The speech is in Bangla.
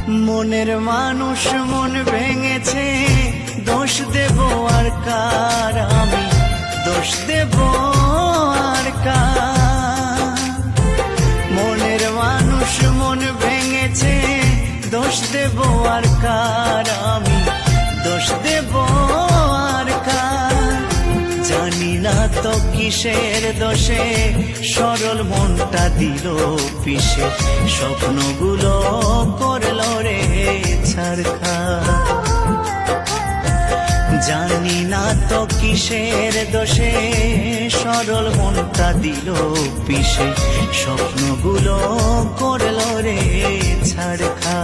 মনের মানুষ মন ভেঙেছে, দোষ দেব আর কার, আমি দোষ দেব আর কার। মনের মানুষ মন ভেঙেছে, দোষ দেব আর কার, আমি দোষ দেব আর কার। জানি না তো কিসের দোষে সরল মনটা দিল পিষে, স্বপ্নগুলো করলো রে ছারখার। জানি না তো কিসের দোষে সরল মনটা দিল পিষে, স্বপ্নগুলো করলো রে ছারখার।